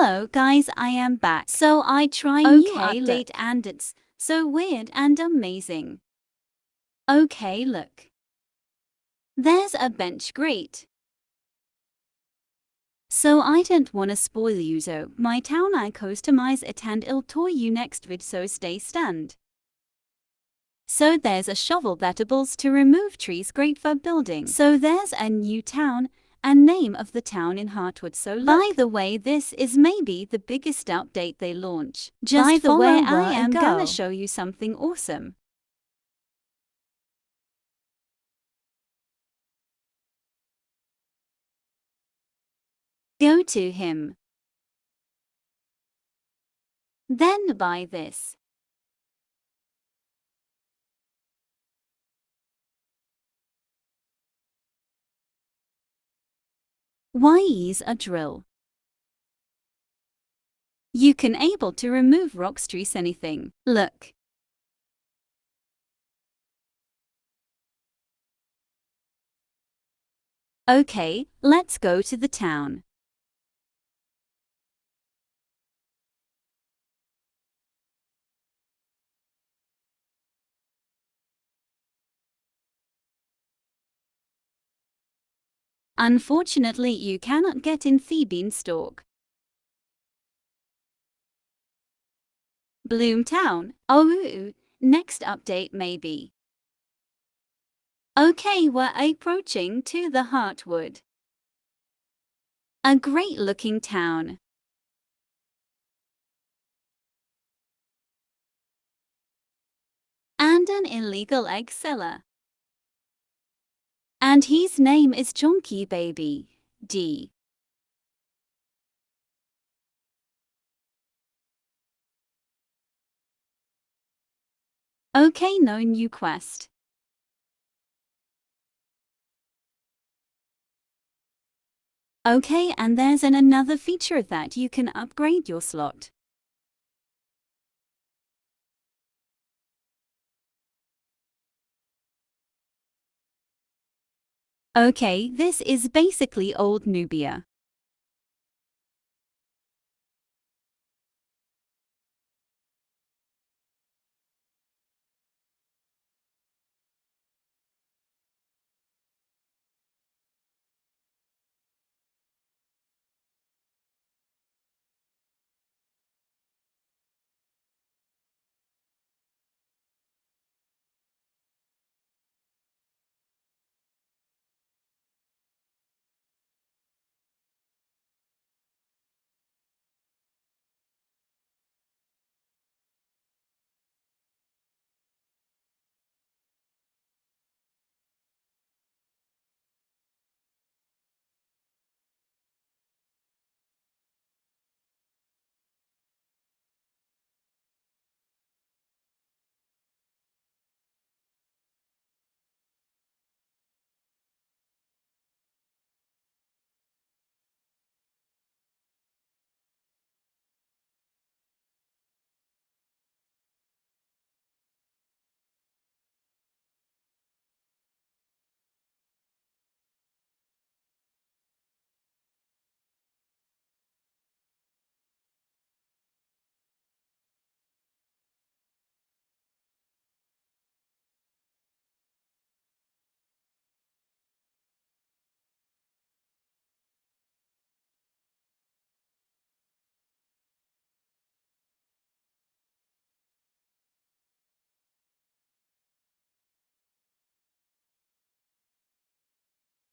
Hello guys, I am back. So I try new update and it's so weird and amazing. Okay, look. There's a bench, great. So I don't wanna spoil you, so my town I customize it and I'll tour you next vid, so stay stand. So there's a shovel that enables to remove trees, great for building. So there's a new town and name of the town in Heartwood. So look. By the way, this is maybe the biggest update they launch. Just by the way, I am gonna show you something awesome. Go to him. Then buy this. Why is a drill? You can able to remove rocks, trees, anything. Look. Okay, let's go to the town. Unfortunately, you cannot get in the beanstalk. Bloomtown. Oh, next update maybe. Okay, we're approaching to the Heartwood. A great looking town. And an illegal egg seller. And his name is Chunky Baby D. Okay, no new quest. Okay, and there's another feature that you can upgrade your slot. Okay, this is basically old Nubia.